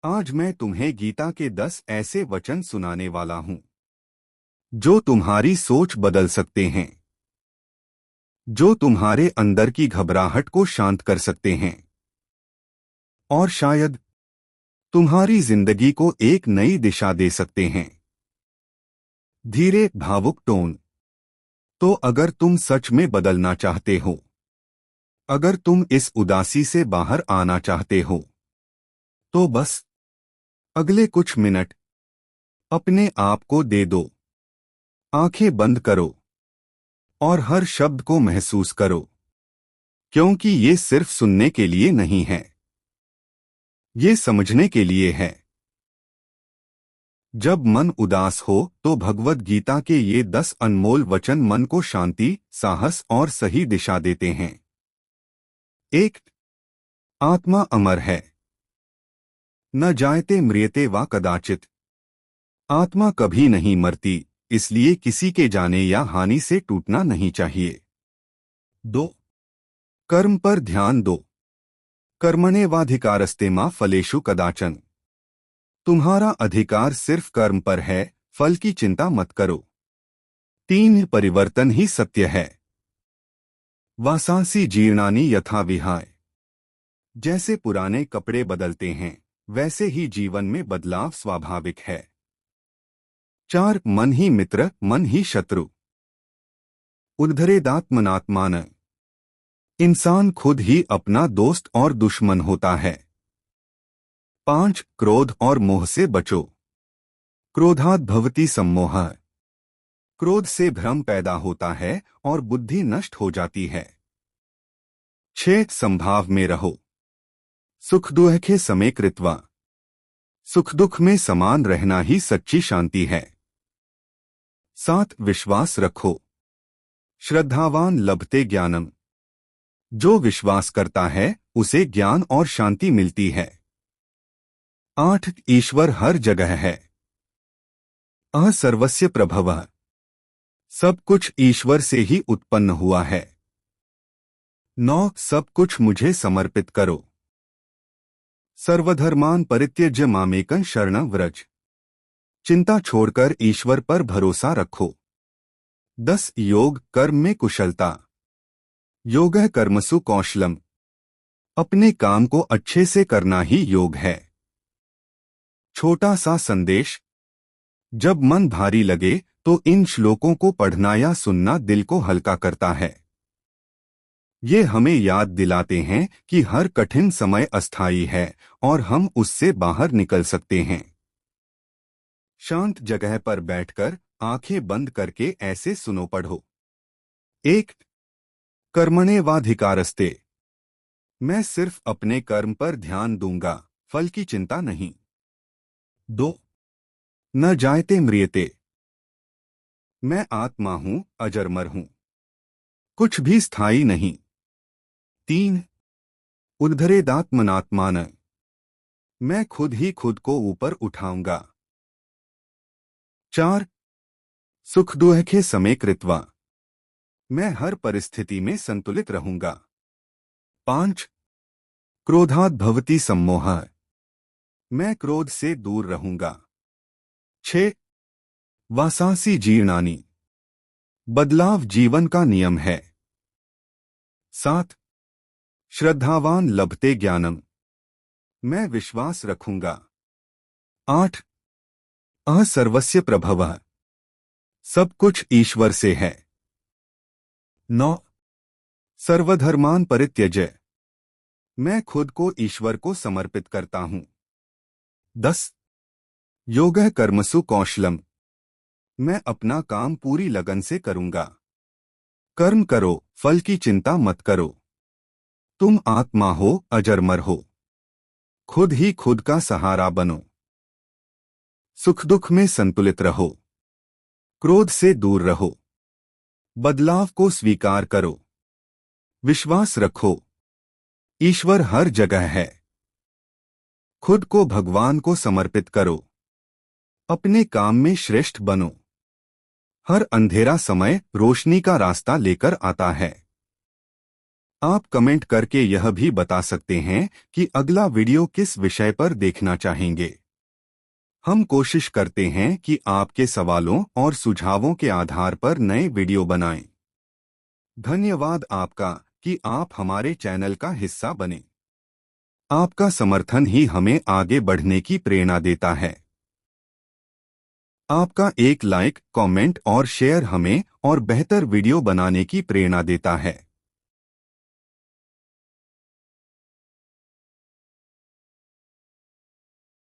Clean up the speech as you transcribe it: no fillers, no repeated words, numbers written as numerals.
आज मैं तुम्हें गीता के 10 ऐसे वचन सुनाने वाला हूं जो तुम्हारी सोच बदल सकते हैं, जो तुम्हारे अंदर की घबराहट को शांत कर सकते हैं और शायद तुम्हारी जिंदगी को एक नई दिशा दे सकते हैं। धीरे भावुक टोन। तो अगर तुम सच में बदलना चाहते हो, अगर तुम इस उदासी से बाहर आना चाहते हो, तो बस अगले कुछ मिनट अपने आप को दे दो। आंखें बंद करो और हर शब्द को महसूस करो, क्योंकि ये सिर्फ सुनने के लिए नहीं है, ये समझने के लिए है। जब मन उदास हो तो भगवद गीता के ये 10 अनमोल वचन मन को शांति, साहस और सही दिशा देते हैं। 1. आत्मा अमर है। न जायते म्रियते वा कदाचित। आत्मा कभी नहीं मरती, इसलिए किसी के जाने या हानि से टूटना नहीं चाहिए। 2. कर्म पर ध्यान दो। कर्मण्येवाधिकारस्ते मा फलेषु कदाचन। तुम्हारा अधिकार सिर्फ कर्म पर है, फल की चिंता मत करो। 3. परिवर्तन ही सत्य है। वासांसी जीर्णानि यथा विहाय। जैसे पुराने कपड़े बदलते हैं, वैसे ही जीवन में बदलाव स्वाभाविक है। 4. मन ही मित्र, मन ही शत्रु। उद्धरेदात्मनात्मान। इंसान खुद ही अपना दोस्त और दुश्मन होता है। 5. क्रोध और मोह से बचो। क्रोधात् भवति सम्मोहः। क्रोध से भ्रम पैदा होता है और बुद्धि नष्ट हो जाती है। 6. संभाव में रहो। सुख दुखे समे कृत्वा। सुख दुख में समान रहना ही सच्ची शांति है। 7. विश्वास रखो। श्रद्धावान लभते ज्ञानम। जो विश्वास करता है उसे ज्ञान और शांति मिलती है। 8. ईश्वर हर जगह है। सर्वस्य प्रभवः। सब कुछ ईश्वर से ही उत्पन्न हुआ है। 9. सब कुछ मुझे समर्पित करो। सर्वधर्मान परित्यज्य मामेकं शरणं व्रज। चिंता छोड़कर ईश्वर पर भरोसा रखो। 10. योग कर्म में कुशलता। योगः कर्मसु कौशलम। अपने काम को अच्छे से करना ही योग है। छोटा सा संदेश। जब मन भारी लगे तो इन श्लोकों को पढ़ना या सुनना दिल को हल्का करता है। ये हमें याद दिलाते हैं कि हर कठिन समय अस्थायी है और हम उससे बाहर निकल सकते हैं। शांत जगह पर बैठकर आंखें बंद करके ऐसे सुनो पढ़ो। 1. कर्मण्येवाधिकारस्ते। मैं सिर्फ अपने कर्म पर ध्यान दूंगा, फल की चिंता नहीं। 2. न जायते म्रियते। मैं आत्मा हूं, अजरमर हूं, कुछ भी स्थायी नहीं। 3. उद्धरेदात्मनात्मान। मैं खुद ही खुद को ऊपर उठाऊंगा। 4. सुख दुखे समे कृत्वा। मैं हर परिस्थिति में संतुलित रहूंगा। 5. क्रोधात् भवति सम्मोहः। मैं क्रोध से दूर रहूंगा। 6. वासांसी जीर्णानि। बदलाव जीवन का नियम है। 7. श्रद्धावान लभते ज्ञानम। मैं विश्वास रखूंगा। 8. सर्वस्य प्रभवः। सब कुछ ईश्वर से है। 9. सर्वधर्मान परित्यज्य। मैं खुद को ईश्वर को समर्पित करता हूं। 10. योगः कर्मसु कौशलम। मैं अपना काम पूरी लगन से करूंगा। कर्म करो, फल की चिंता मत करो। तुम आत्मा हो, अजरमर हो, खुद ही खुद का सहारा बनो। सुख दुख में संतुलित रहो। क्रोध से दूर रहो। बदलाव को स्वीकार करो। विश्वास रखो, ईश्वर हर जगह है। खुद को भगवान को समर्पित करो। अपने काम में श्रेष्ठ बनो। हर अंधेरा समय रोशनी का रास्ता लेकर आता है। आप कमेंट करके यह भी बता सकते हैं कि अगला वीडियो किस विषय पर देखना चाहेंगे। हम कोशिश करते हैं कि आपके सवालों और सुझावों के आधार पर नए वीडियो बनाएं। धन्यवाद आपका कि आप हमारे चैनल का हिस्सा बने। आपका समर्थन ही हमें आगे बढ़ने की प्रेरणा देता है। आपका एक लाइक, कमेंट और शेयर हमें और बेहतर वीडियो बनाने की प्रेरणा देता है।